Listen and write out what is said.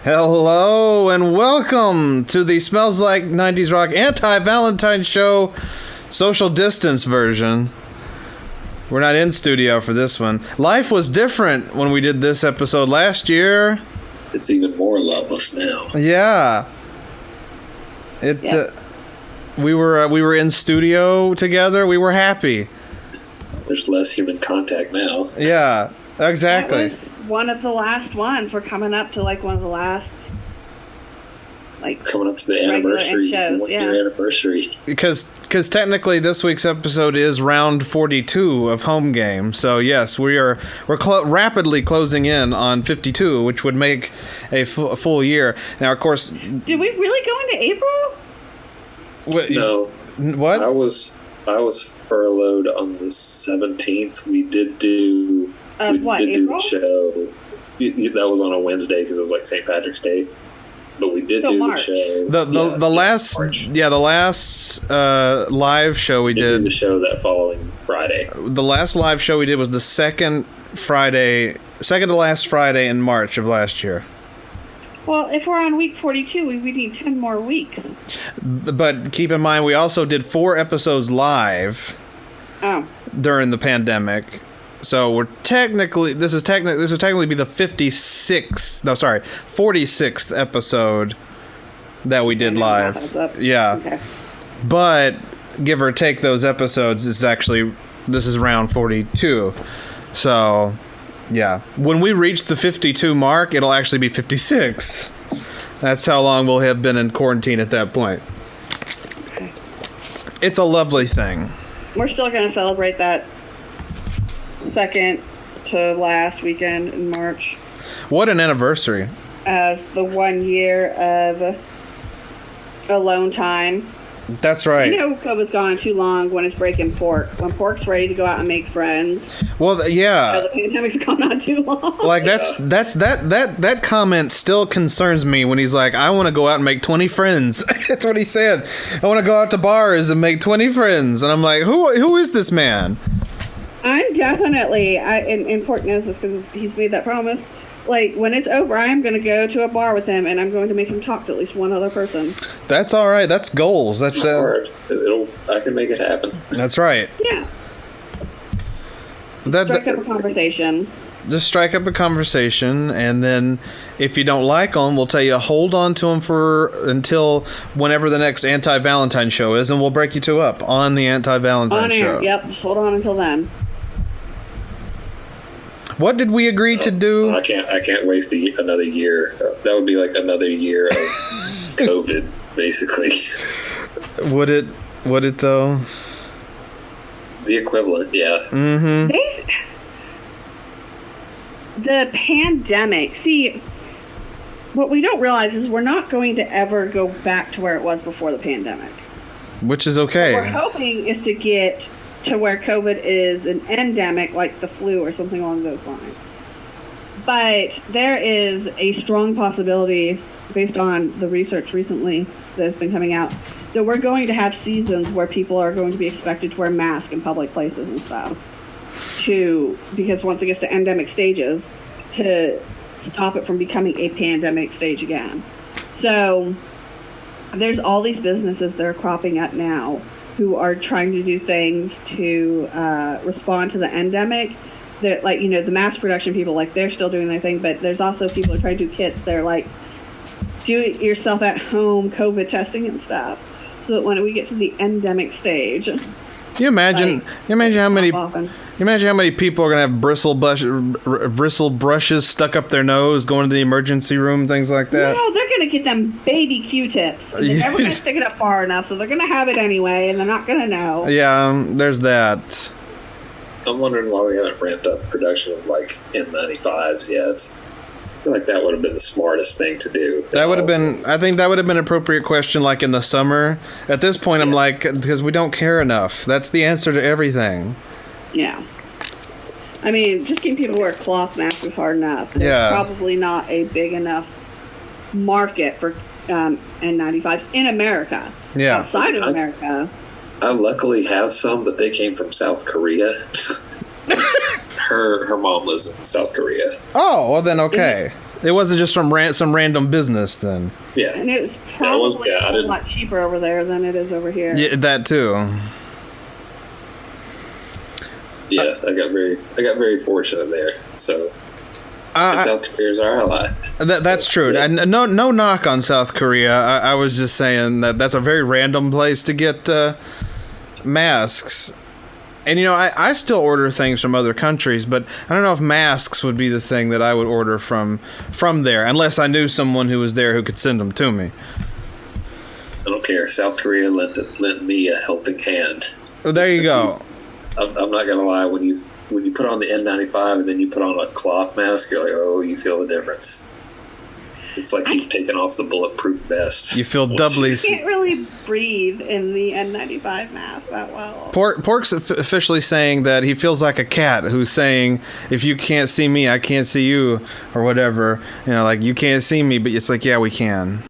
Hello and welcome to the Smells Like 90s Rock Anti-Valentine show social distance version. We're not in studio for this one. Life was different when we did this episode last year. It's even more loveless now. Yeah. We were in studio together. We were happy. There's less human contact now. Yeah, exactly. That was one of the last ones. We're coming up to like one of the last, coming up to the anniversary, shows, 1 year anniversary. Because technically this week's episode is round 42 of Home Game. So yes, we're rapidly closing in on 52, which would make a full year. Now, of course, did we really go into April? No. What? I was furloughed on the 17th. We did do April? the show. That was on a Wednesday because it was like St. Patrick's Day. But we did do March. the show. The last live show we did. The show that following Friday. The last live show we did was the second to last Friday in March of last year. Well, if we're on week 42, we need 10 more weeks. But keep in mind, we also did 4 episodes live during the pandemic. So we're technically, this would technically be the 46th episode that we did live. Yeah. Okay. But give or take those episodes, this is round 42. So, yeah. When we reach the 52 mark, it'll actually be 56. That's how long we'll have been in quarantine at that point. Okay. It's a lovely thing. We're still going to celebrate that second to last weekend in March. What an anniversary. As the 1 year of alone time. That's right. You know, COVID's gone too long when it's breaking pork. When pork's ready to go out and make friends. Well, yeah. The pandemic's gone on too long. Like that comment still concerns me when he's like, I want to go out and make 20 friends. That's what he said. I want to go out to bars and make 20 friends. And I'm like, who is this man? I'm definitely, and Pork knows this because he's made that promise. Like, when it's over, I'm going to go to a bar with him, and I'm going to make him talk to at least one other person. That's all right. That's goals. That's hard. I can make it happen. That's right. Yeah. Strike up a conversation. Just strike up a conversation, and then if you don't like them, we'll tell you to hold on to them until whenever the next Anti-Valentine show is, and we'll break you two up on the Anti-Valentine show. Yep. Just hold on until then. What did we agree to do? I can't waste another year. That would be like another year of COVID, basically. Would it though? The equivalent, yeah. Mm-hmm. The pandemic. See, what we don't realize is we're not going to ever go back to where it was before the pandemic. Which is okay. What we're hoping is to get to where COVID is an endemic, like the flu or something along those lines. But there is a strong possibility, based on the research recently that has been coming out, that we're going to have seasons where people are going to be expected to wear masks in public places and stuff. Because once it gets to endemic stages, to stop it from becoming a pandemic stage again. So there's all these businesses that are cropping up now who are trying to do things to respond to the endemic. That, like, you know, the mass production people, like, they're still doing their thing, but there's also people who are trying to do kits. They're like, do it yourself at home COVID testing and stuff, so that when we get to the endemic stage. You imagine how many people are gonna have bristle brushes stuck up their nose, going to the emergency room, things like that. No, they're gonna get them baby Q-tips. They're never gonna stick it up far enough, so they're gonna have it anyway, and they're not gonna know. Yeah, there's that. I'm wondering why we haven't ramped up production of like N95s yet. I feel like that would have been the smartest thing to do. That would have been. I think that would have been an appropriate question, like in the summer. At this point, I'm like, because we don't care enough. That's the answer to everything. Yeah. I mean, just getting people to wear cloth masks is hard enough. There's probably not a big enough market for N95s in America. Yeah. Outside of America. I luckily have some, but they came from South Korea. Her mom lives in South Korea. Oh, well then, okay. It wasn't just from some random business then. Yeah. And it was That was- probably yeah, I a didn't- lot cheaper over there than it is over here. Yeah, that too. Yeah, I got very fortunate there. So and South Korea's our ally. That's So, true. yeah. No knock on South Korea. I was just saying that that's a very random place to get masks. And I still order things from other countries, but I don't know if masks would be the thing that I would order from there, unless I knew someone who was there who could send them to me. I don't care. South Korea lent me a helping hand. Well, there you go. I'm not gonna lie. When you put on the N95 and then you put on a cloth mask, you're like, oh, you feel the difference. It's like you've taken off the bulletproof vest. You feel doubly. You can't really breathe in the N95 mask that well. Pork's officially saying that he feels like a cat who's saying, if you can't see me, I can't see you, or whatever. Like, you can't see me, but it's like, yeah, we can.